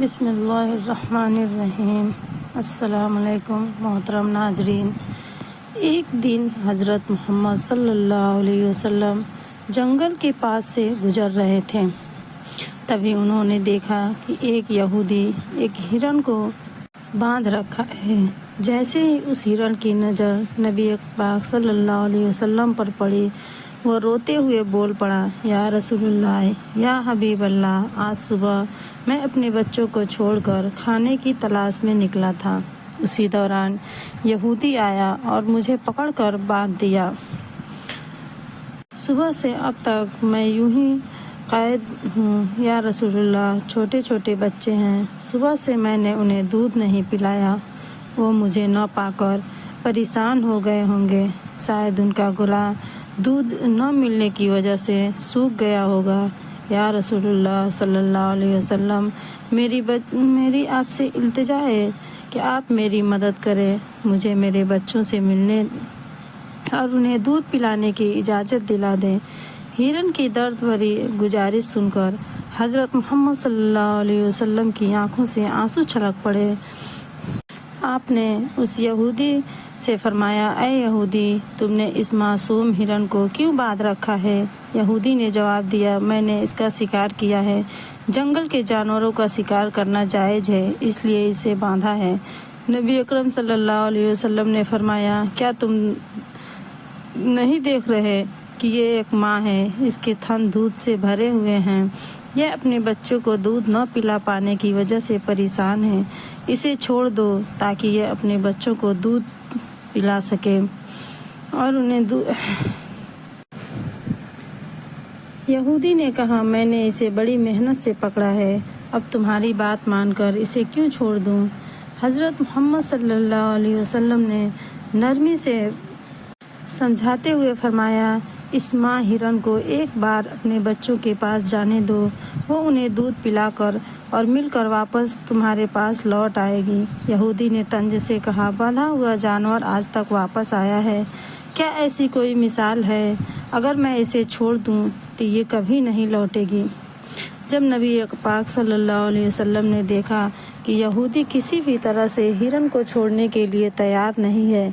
بسم اللہ الرحمن الرحیم۔ السلام علیکم محترم ناظرین۔ ایک دن حضرت محمد صلی اللہ علیہ وسلم جنگل کے پاس سے گزر رہے تھے۔ تبھی انہوں نے دیکھا کہ ایک یہودی ایک ہرن کو باندھ رکھا ہے۔ جیسے ہی اس ہرن کی نظر نبی پاک صلی اللہ علیہ وسلم پر پڑی، وہ روتے ہوئے بول پڑا، یا رسول اللہ، یا حبیب اللہ، آج صبح میں اپنے بچوں کو چھوڑ کر کھانے کی تلاش میں نکلا تھا۔ اسی دوران یہودی آیا اور مجھے پکڑ کر باندھ دیا۔ صبح سے اب تک میں یوں ہی قید ہوں یا رسول اللہ۔ چھوٹے چھوٹے بچے ہیں، صبح سے میں نے انہیں دودھ نہیں پلایا۔ وہ مجھے نہ پا کر پریشان ہو گئے ہوں گے۔ شاید ان کا گلا دودھ نہ ملنے کی وجہ سے سوکھ گیا ہوگا۔ یا رسول اللہ صلی اللہ علیہ وسلم، میری آپ سے التجا ہے کہ آپ میری مدد کریں، مجھے میرے بچوں سے ملنے اور انہیں دودھ پلانے کی اجازت دلا دیں۔ ہرن کی درد بھری گزارش سن کر حضرت محمد صلی اللہ علیہ وسلم کی آنکھوں سے آنسو چھلک پڑے۔ آپ نے اس یہودی سے فرمایا، اے یہودی، تم نے اس معصوم ہرن کو کیوں باندھ رکھا ہے؟ یہودی نے جواب دیا، میں نے اس کا شکار کیا ہے۔ جنگل کے جانوروں کا شکار کرنا جائز ہے، اس لیے اسے باندھا ہے۔ نبی اکرم صلی اللہ علیہ وسلم نے فرمایا، کیا تم نہیں دیکھ رہے کہ یہ ایک ماں ہے، اس کے تھن دودھ سے بھرے ہوئے ہیں، یہ اپنے بچوں کو دودھ نہ پلا پانے کی وجہ سے پریشان ہے، اسے چھوڑ دو تاکہ یہ اپنے بچوں کو دودھ پلا سکے اور انہیں یہودی نے کہا، میں نے اسے بڑی محنت سے پکڑا ہے، اب تمہاری بات مان کر اسے کیوں چھوڑ دوں؟ حضرت محمد صلی اللہ علیہ وسلم نے نرمی سے سمجھاتے ہوئے فرمایا، اس ماں ہرن کو ایک بار اپنے بچوں کے پاس جانے دو، وہ انہیں دودھ پلا کر اور مل کر واپس تمہارے پاس لوٹ آئے گی۔ یہودی نے طنز سے کہا، باندھا ہوا جانور آج تک واپس آیا ہے، کیا ایسی کوئی مثال ہے؟ اگر میں اسے چھوڑ دوں تو یہ کبھی نہیں لوٹے گی۔ جب نبی پاک صلی اللہ علیہ وسلم نے دیکھا کہ یہودی کسی بھی طرح سے ہرن کو چھوڑنے کے لیے تیار نہیں ہے،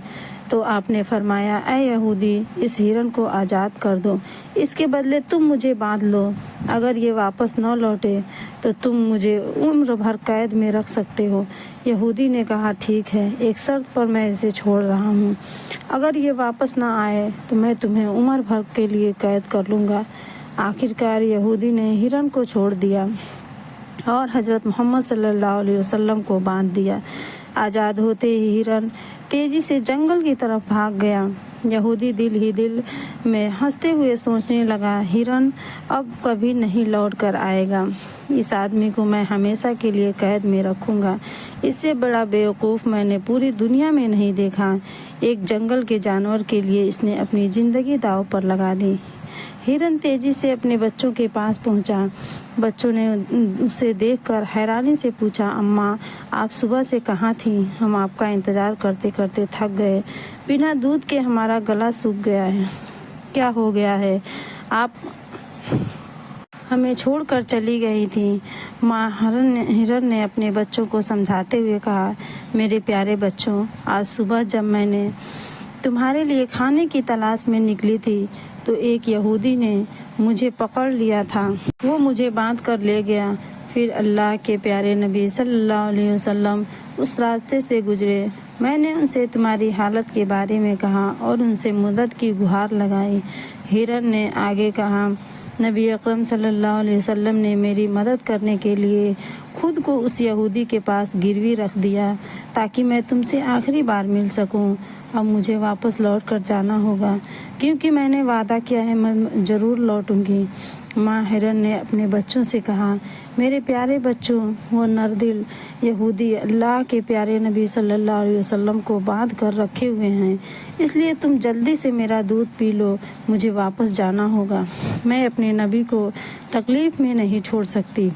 تو آپ نے فرمایا، اے یہودی، اس ہرن کو آزاد کر دو، اس کے بدلے تم مجھے باندھ لو۔ اگر یہ واپس نہ لوٹے تو تم مجھے عمر بھر قید میں رکھ سکتے ہو۔ یہودی نے کہا، ٹھیک ہے، ایک شرط پر میں اسے چھوڑ رہا ہوں، اگر یہ واپس نہ آئے تو میں تمہیں عمر بھر کے لیے قید کر لوں گا۔ آخرکار یہودی نے ہرن کو چھوڑ دیا اور حضرت محمد صلی اللہ علیہ وسلم کو باندھ دیا۔ آزاد ہوتے ہی ہرن تیزی سے جنگل کی طرف بھاگ گیا۔ یہودی دل ہی دل میں ہنستے ہوئے سوچنے لگا، ہرن اب کبھی نہیں لوٹ کر آئے گا، اس آدمی کو میں ہمیشہ کے لیے قید میں رکھوں گا، اس سے بڑا بیوقوف میں نے پوری دنیا میں نہیں دیکھا۔ ایک جنگل کے جانور کے لیے اس نے اپنی زندگی داؤ پر لگا دی۔ ہرن تیزی سے اپنے بچوں کے پاس پہنچا۔ بچوں نے اسے دیکھ کر حیرانی سے پوچھا، اماں، آپ صبح سے کہاں تھیں؟ ہم آپ کا انتظار کرتے کرتے تھک گئے، بنا دودھ کے ہمارا گلا سوکھ گیا ہے۔ کیا ہو گیا ہے؟ آپ ہمیں چھوڑ کر چلی گئی تھیں۔ ماں ہرن نے اپنے بچوں کو سمجھاتے ہوئے کہا، میرے پیارے بچوں، آج صبح جب میں نے تمہارے لیے کھانے کی تلاش میں نکلی تھی تو ایک یہودی نے مجھے پکڑ لیا تھا، وہ مجھے باندھ کر لے گیا۔ پھر اللہ کے پیارے نبی صلی اللہ علیہ وسلم اس راستے سے گزرے، میں نے ان سے تمہاری حالت کے بارے میں کہا اور ان سے مدد کی گہار لگائی۔ ہرن نے آگے کہا، نبی اکرم صلی اللہ علیہ وسلم نے میری مدد کرنے کے لیے خود کو اس یہودی کے پاس گروی رکھ دیا تاکہ میں تم سے آخری بار مل سکوں۔ اب مجھے واپس لوٹ کر جانا ہوگا کیونکہ میں نے وعدہ کیا ہے، میں ضرور لوٹوں گی۔ ماں ہرن نے اپنے بچوں سے کہا، میرے پیارے بچوں، وہ نردل یہودی اللہ کے پیارے نبی صلی اللہ علیہ وسلم کو باندھ کر رکھے ہوئے ہیں، اس لیے تم جلدی سے میرا دودھ پی لو، مجھے واپس جانا ہوگا، میں اپنے نبی کو تکلیف میں نہیں چھوڑ سکتی۔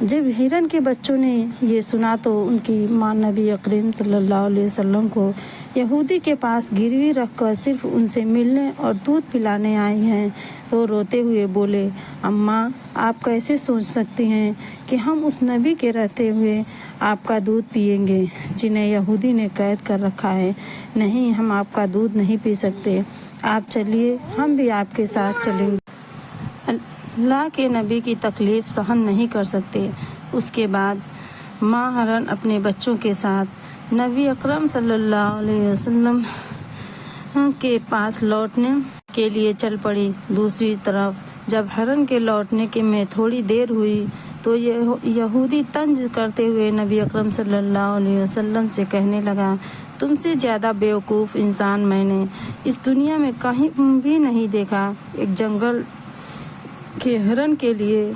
جب ہرن کے بچوں نے یہ سنا تو ان کی ماں نبی اکرم صلی اللہ علیہ وسلم کو یہودی کے پاس گروی رکھ کر صرف ان سے ملنے اور دودھ پلانے آئی ہیں تو روتے ہوئے بولے، اماں آپ کیسے سوچ سکتی ہیں کہ ہم اس نبی کے رہتے ہوئے آپ کا دودھ پیئیں گے جنہیں یہودی نے قید کر رکھا ہے؟ نہیں، ہم آپ کا دودھ نہیں پی سکتے، آپ چلیے، ہم بھی آپ کے ساتھ چلیں گے۔ اللہ کے نبی کی تکلیف سہن نہیں کر سکتے۔ اس کے بعد ماں ہرن اپنے بچوں کے ساتھ نبی اکرم صلی اللہ علیہ وسلم کے پاس لوٹنے کے لیے چل پڑی۔ دوسری طرف جب ہرن کے لوٹنے میں تھوڑی دیر ہوئی تو یہودی طنز کرتے ہوئے نبی اکرم صلی اللہ علیہ وسلم سے کہنے لگا، تم سے زیادہ بیوقوف انسان میں نے اس دنیا میں کہیں بھی نہیں دیکھا۔ ایک جنگل کے ہرن کے لیے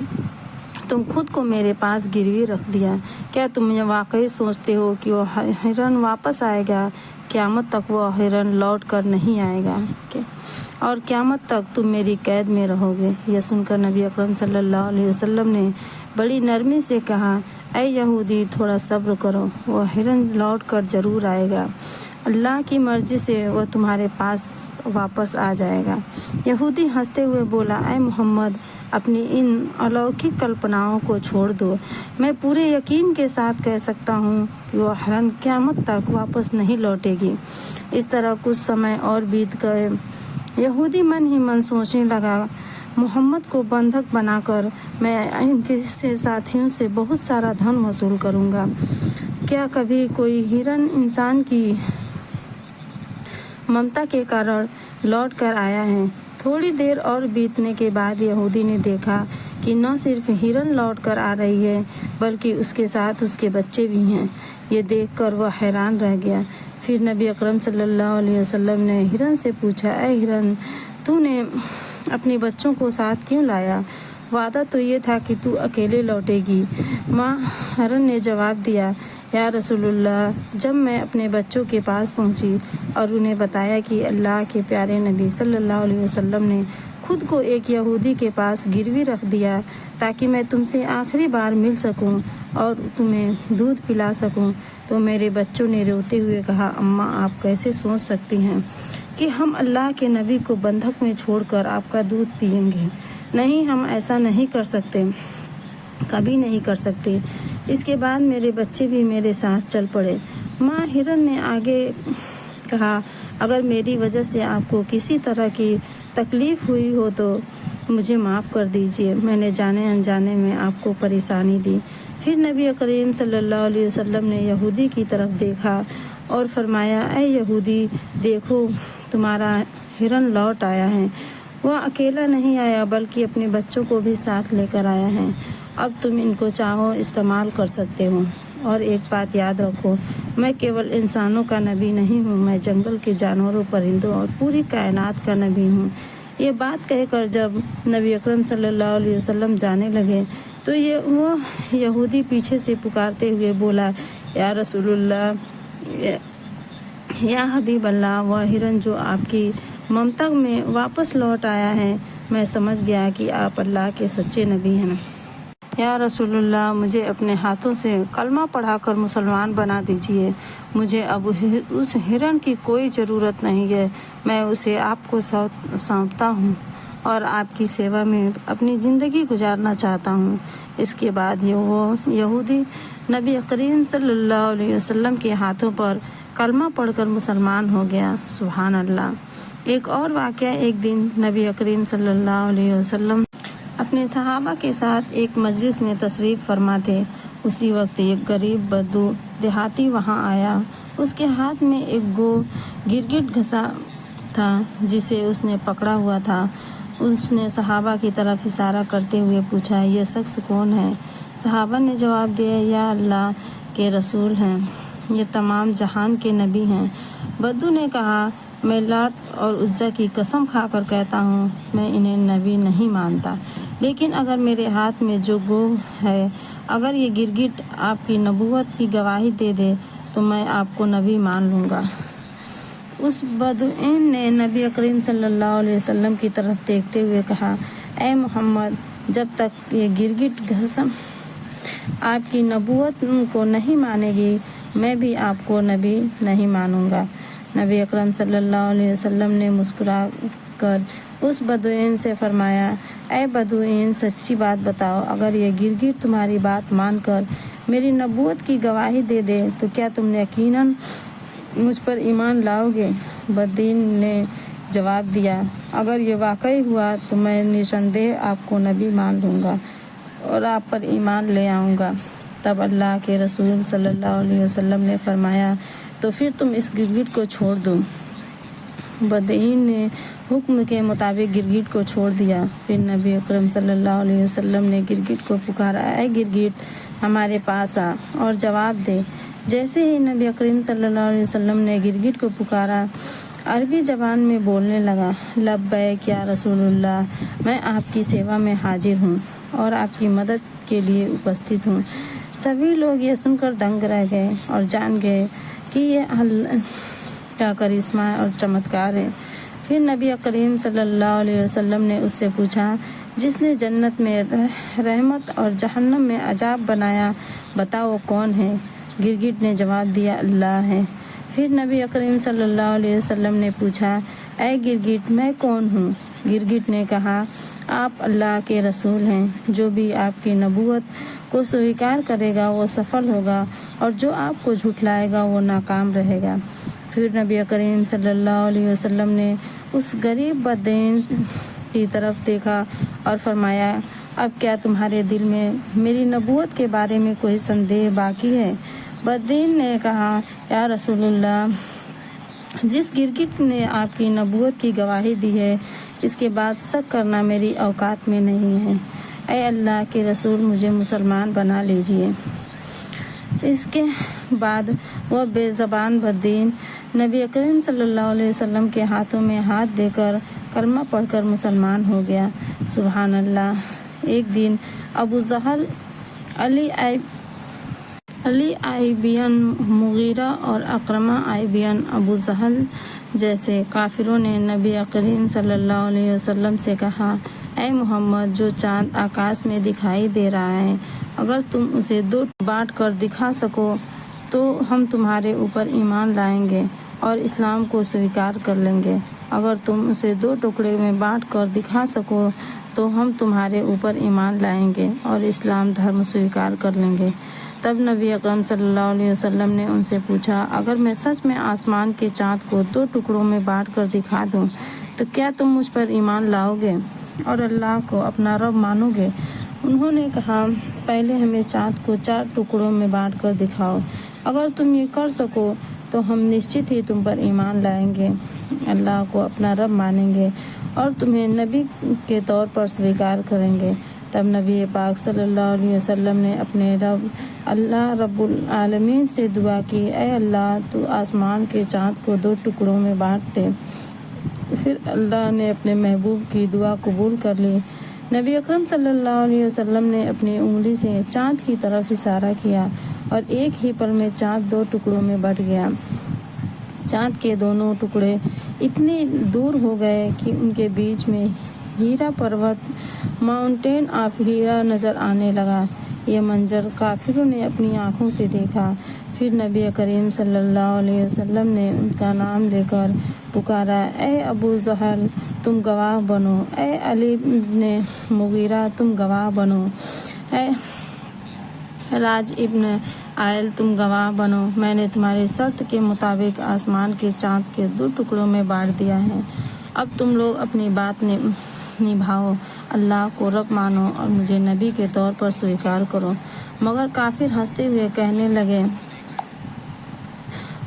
تم خود کو میرے پاس گروی رکھ دیا۔ کیا تم یہ واقعی سوچتے ہو کہ وہ ہرن واپس آئے گا؟ قیامت تک وہ ہرن لوٹ کر نہیں آئے گا اور قیامت تک تم میری قید میں رہو گے۔ یہ سن کر نبی اکرم صلی اللہ علیہ وسلم نے بڑی نرمی سے کہا، اے یہودی تھوڑا صبر کرو، وہ ہرن لوٹ کر ضرور آئے گا، اللہ کی مرضی سے وہ تمہارے پاس واپس آ جائے گا۔ یہودی ہنستے ہوئے بولا، اے محمد اپنی ان الوکک کلپناؤں کو چھوڑ دو، میں پورے یقین کے ساتھ کہہ سکتا ہوں کہ وہ ہرن قیامت تک واپس نہیں لوٹے گی۔ اس طرح کچھ سمے اور بیت گئے۔ یہودی من ہی من سوچنے لگا، محمد کو بندھک بنا کر میں ان کے ساتھیوں سے بہت سارا دھن وصول کروں گا۔ کیا کبھی کوئی ہرن انسان کی ممتا کے کارن لوٹ کر آیا ہے؟ تھوڑی دیر اور بیتنے کے بعد یہودی نے دیکھا کہ نہ صرف ہرن لوٹ کر آ رہی ہے بلکہ اس کے ساتھ اس کے بچے بھی ہیں۔ یہ دیکھ کر وہ حیران رہ گیا۔ پھر نبی اکرم صلی اللہ علیہ وسلم نے ہرن سے پوچھا، اے ہرن تو نے اپنے بچوں کو ساتھ کیوں لایا؟ وعدہ تو یہ تھا کہ تو اکیلے لوٹے گی۔ ماں ہرن نے جواب دیا، یا رسول اللہ، جب میں اپنے بچوں کے پاس پہنچی اور انہیں بتایا کہ اللہ کے پیارے نبی صلی اللہ علیہ وسلم نے خود کو ایک یہودی کے پاس گروی رکھ دیا تاکہ میں تم سے آخری بار مل سکوں اور تمہیں دودھ پلا سکوں، تو میرے بچوں نے روتے ہوئے کہا، اماں آپ کیسے سوچ سکتی ہیں کہ ہم اللہ کے نبی کو بندھک میں چھوڑ کر آپ کا دودھ پئیں گے؟ نہیں، ہم ایسا نہیں کر سکتے، کبھی نہیں کر سکتے۔ اس کے بعد میرے بچے بھی میرے ساتھ چل پڑے۔ ماں ہرن نے آگے کہا، اگر میری وجہ سے آپ کو کسی طرح کی تکلیف ہوئی ہو تو مجھے معاف کر دیجیے، میں نے جانے انجانے میں آپ کو پریشانی دی۔ پھر نبی کریم صلی اللہ علیہ وسلم نے یہودی کی طرف دیکھا اور فرمایا، اے یہودی دیکھو تمہارا ہرن لوٹ آیا ہے، وہ اکیلا نہیں آیا بلکہ اپنے بچوں کو بھی ساتھ لے کر آیا ہے، اب تم ان کو چاہو استعمال کر سکتے ہو۔ اور ایک بات یاد رکھو، میں کیول انسانوں کا نبی نہیں ہوں، میں جنگل کے جانوروں، پرندوں اور پوری کائنات کا نبی ہوں۔ یہ بات کہہ کر جب نبی اکرم صلی اللہ علیہ وسلم جانے لگے تو وہ یہودی پیچھے سے پکارتے ہوئے بولا، یا رسول اللہ، یا حبیب اللہ، وہ ہرن جو آپ کی ممتا میں واپس لوٹ آیا ہے، میں سمجھ گیا کہ آپ اللہ کے سچے نبی ہیں۔ یا رسول اللہ، مجھے اپنے ہاتھوں سے کلمہ پڑھا کر مسلمان بنا دیجیے، مجھے اب اس ہرن کی کوئی ضرورت نہیں ہے، میں اسے آپ کو سونپتا ہوں اور آپ کی سیوا میں اپنی زندگی گزارنا چاہتا ہوں۔ اس کے بعد وہ یہودی نبی کریم صلی اللہ علیہ وسلم کے ہاتھوں پر کلمہ پڑھ کر مسلمان ہو گیا۔ سبحان اللہ۔ ایک اور واقعہ، ایک دن نبی کریم صلی اللہ علیہ وسلم اپنے صحابہ کے ساتھ ایک مجلس میں تشریف فرما تھے۔ اسی وقت ایک غریب بدو دیہاتی وہاں آیا۔ اس کے ہاتھ میں ایک گرگٹ گھسا تھا جسے اس نے پکڑا ہوا تھا۔ اس نے صحابہ کی طرف اشارہ کرتے ہوئے پوچھا، یہ شخص کون ہے؟ صحابہ نے جواب دیا، یہ اللہ کے رسول ہیں، یہ تمام جہان کے نبی ہیں۔ بدو نے کہا، میں لات اور عزا کی قسم کھا کر کہتا ہوں، میں انہیں نبی نہیں مانتا، لیکن اگر میرے ہاتھ میں جو ہے، اگر یہ گرگٹ آپ کی نبوت کی گواہی دے دے تو میں آپ کو نبی مان لوں گا۔ اس بدوین نے نبی کریم صلی اللہ علیہ وسلم کی طرف دیکھتے ہوئے کہا، اے محمد، جب تک یہ گرگٹ آپ کی نبوت کو نہیں مانے گی، میں بھی آپ کو نبی نہیں مانوں گا۔ نبی اکرم صلی اللہ علیہ وسلم نے مسکرا کر اس بدوین سے فرمایا، اے بدوین، سچی بات بتاؤ، اگر یہ گرگٹ تمہاری بات مان کر میری نبوت کی گواہی دے دے تو کیا تم یقیناً مجھ پر ایمان لاؤ گے؟ بدوین نے جواب دیا، اگر یہ واقعی ہوا تو میں نشاندہ آپ کو نبی مان لوں گا اور آپ پر ایمان لے آؤں گا۔ تب اللہ کے رسول صلی اللہ علیہ وسلم نے فرمایا، تو پھر تم اس گرگٹ کو چھوڑ دو۔ بدوین نے حکم کے مطابق گرگٹ کو چھوڑ دیا۔ پھر نبی اکرم صلی اللہ علیہ وسلم نے گرگٹ کو پکارا، اے گرگٹ، ہمارے پاس آ اور جواب دے۔ جیسے ہی نبی اکرم صلی اللہ علیہ وسلم نے گرگٹ کو پکارا، عربی زبان میں بولنے لگا، لبیک یا رسول اللہ، میں آپ کی سیوا میں حاضر ہوں اور آپ کی مدد کے لیے اپستھت ہوں۔ سبھی لوگ یہ سن کر دنگ رہ گئے اور جان گئے کہ یہ اللہ کا کرشمہ اور چمتکار ہے۔ پھر نبی کریم صلی اللہ علیہ وسلم نے اس سے پوچھا، جس نے جنت میں رحمت اور جہنم میں عذاب بنایا، بتا وہ کون ہے؟ گرگٹ نے جواب دیا، اللہ ہے۔ پھر نبی کریم صلی اللہ علیہ وسلم نے پوچھا، اے گرگٹ، میں کون ہوں؟ گرگٹ نے کہا، آپ اللہ کے رسول ہیں، جو بھی آپ کی نبوت کو سویکار کرے گا وہ سفل ہوگا اور جو آپ کو جھٹلائے گا وہ ناکام رہے گا۔ پھر نبی کریم صلی اللہ علیہ وسلم نے اس غریب بدوین کی طرف دیکھا اور فرمایا، اب کیا تمہارے دل میں میری نبوت کے بارے میں کوئی سندیہ باقی ہے؟ بدوین نے کہا، یا رسول اللہ، جس گرگٹ نے آپ کی نبوت کی گواہی دی ہے، اس کے بعد شک کرنا میری اوقات میں نہیں ہے۔ اے اللہ کے رسول، مجھے مسلمان بنا لیجیے۔ اس کے بعد وہ بے زبان بدوین نبی کریم صلی اللہ علیہ وسلم کے ہاتھوں میں ہاتھ دے کر کلمہ پڑھ کر مسلمان ہو گیا۔ سبحان اللہ۔ ایک دن ابو جہل، علی بن مغیرہ اور اکرمہ بن ابو جہل جیسے کافروں نے نبی کریم صلی اللہ علیہ وسلم سے کہا، اے محمد، جو چاند آکاش میں دکھائی دے رہا ہے، اگر تم اسے دو بانٹ کر دکھا سکو تو ہم تمہارے اوپر ایمان لائیں گے اور اسلام کو سویکار کر لیں گے۔ اگر تم اسے دو ٹکڑے میں بانٹ کر دکھا سکو تو ہم تمہارے اوپر ایمان لائیں گے اور اسلام دھرم سویکار کر لیں گے۔ تب نبی اکرم صلی اللہ علیہ وسلم نے ان سے پوچھا، اگر میں سچ میں آسمان کے چاند کو دو ٹکڑوں میں بانٹ کر دکھا دوں تو کیا تم مجھ پر ایمان لاؤ گے اور اللہ کو اپنا رب مانو گے؟ انہوں نے کہا، پہلے ہمیں چاند کو 4 ٹکڑوں میں بانٹ کر دکھاؤ، اگر تم یہ کر سکو تو ہم نشچت ہی تم پر ایمان لائیں گے، اللہ کو اپنا رب مانیں گے اور تمہیں نبی کے طور پر سویکار کریں گے۔ تب نبی پاک صلی اللہ علیہ وسلم نے اپنے رب اللہ رب العالمین سے دعا کی، اے اللہ، تو آسمان کے چاند کو 2 ٹکڑوں میں بانٹ دے۔ پھر اللہ نے اپنے محبوب کی دعا قبول کر لی۔ نبی اکرم صلی اللہ علیہ وسلم نے اپنی انگلی سے چاند کی طرف اشارہ کیا اور ایک ہی پل میں چاند 2 ٹکڑوں میں بٹ گیا۔ چاند کے دونوں ٹکڑے اتنے دور ہو گئے کہ ان کے بیچ میں ہیرا پروت، ماؤنٹین آف ہیرا نظر آنے لگا۔ یہ منظر کافروں نے اپنی آنکھوں سے دیکھا۔ پھر نبی کریم صلی اللہ علیہ وسلم نے ان کا نام لے کر پکارا، اے ابو جہل، تم گواہ بنو، اے علی بن مغیرہ، تم گواہ بنو، اے راج ابن عائل، تم گواہ بنو، میں نے تمہاری شرط کے مطابق آسمان کے چاند کے 2 ٹکڑوں میں بانٹ دیا ہے۔ اب تم لوگ اپنی بات نبھاؤ، اللہ کو رب مانو اور مجھے نبی کے طور پر سویکار کرو۔ مگر کافر ہنستے ہوئے کہنے لگے،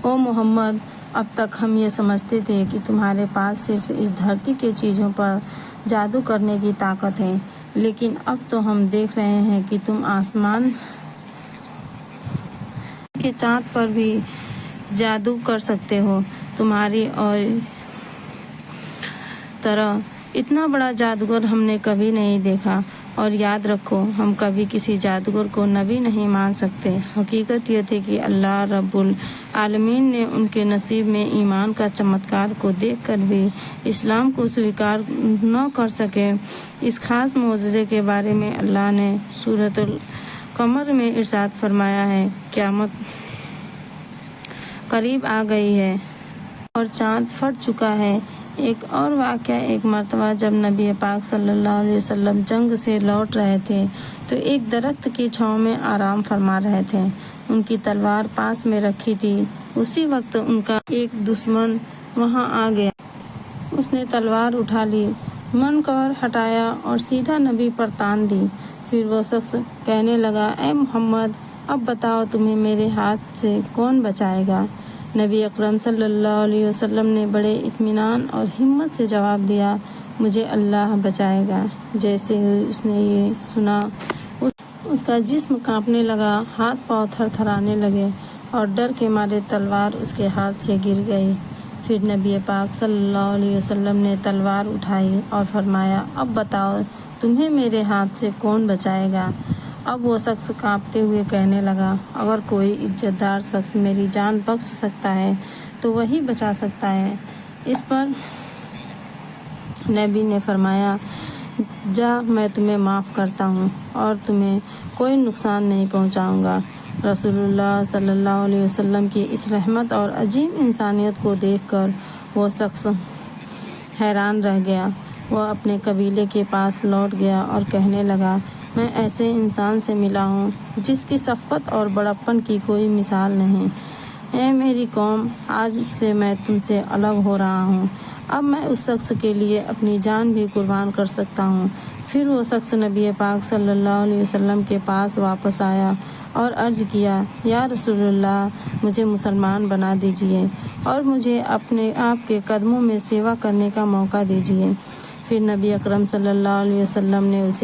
او محمد، اب تک ہم یہ سمجھتے تھے کہ تمہارے پاس صرف اس دھرتی کے چیزوں پر جادو کرنے کی طاقت ہے، لیکن اب تو ہم دیکھ رہے ہیں کہ تم آسمان کے چاند پر بھی جادو کر سکتے ہو۔ تمہاری اور طرح اتنا بڑا جادوگر ہم نے کبھی نہیں دیکھا، اور یاد رکھو، ہم کبھی کسی جادوگر کو نبی نہیں مان سکتے۔ حقیقت یہ تھی کہ اللہ رب العالمین نے ان کے نصیب میں ایمان کا چمتکار کو دیکھ کر بھی اسلام کو سویکار نہ کر سکے۔ اس خاص معجزے کے بارے میں اللہ نے سورۃ قمر میں ارشاد فرمایا ہے قیامت قریب آ گئی ہے اور چاند پھٹ چکا ہے۔ ایک اور واقعہ، ایک مرتبہ جب نبی پاک صلی اللہ علیہ وسلم جنگ سے لوٹ رہے تھے تو ایک درخت کی چھاؤں میں آرام فرما رہے تھے۔ ان کی تلوار پاس میں رکھی تھی۔ اسی وقت ان کا ایک دشمن وہاں آ گیا۔ اس نے تلوار اٹھا لی، منقار ہٹایا اور سیدھا نبی پر تان دی۔ پھر وہ شخص کہنے لگا، اے محمد، اب بتاؤ تمہیں میرے ہاتھ سے کون بچائے گا؟ نبی اکرم صلی اللہ علیہ وسلم نے بڑے اطمینان اور ہمت سے جواب دیا، مجھے اللہ بچائے گا۔ جیسے ہی اس نے یہ سنا اس کا جسم کانپنے لگا، ہاتھ پاؤں تھر تھرانے لگے اور ڈر کے مارے تلوار اس کے ہاتھ سے گر گئی۔ پھر نبی پاک صلی اللہ علیہ وسلم نے تلوار اٹھائی اور فرمایا، اب بتاؤ تمہیں میرے ہاتھ سے کون بچائے گا؟ اب وہ شخص کانپتے ہوئے کہنے لگا، اگر کوئی عزت دار شخص میری جان بخش سکتا ہے تو وہی بچا سکتا ہے۔ اس پر نبی نے فرمایا، جا، میں تمہیں معاف کرتا ہوں اور تمہیں کوئی نقصان نہیں پہنچاؤں گا۔ رسول اللہ صلی اللہ علیہ وسلم کی اس رحمت اور عظیم انسانیت کو دیکھ کر وہ شخص حیران رہ گیا۔ وہ اپنے قبیلے کے پاس لوٹ گیا اور کہنے لگا، میں ایسے انسان سے ملا ہوں جس کی شفقت اور بڑپن کی کوئی مثال نہیں۔ اے میری قوم، آج سے میں تم سے الگ ہو رہا ہوں۔ اب میں اس شخص کے لیے اپنی جان بھی قربان کر سکتا ہوں۔ پھر وہ شخص نبی پاک صلی اللہ علیہ وسلم کے پاس واپس آیا اور عرض کیا، یا رسول اللہ، مجھے مسلمان بنا دیجیے اور مجھے اپنے آپ کے قدموں میں سیوا کرنے کا موقع دیجیے۔ پھر نبی اکرم صلی اللہ علیہ وسلم نے اسے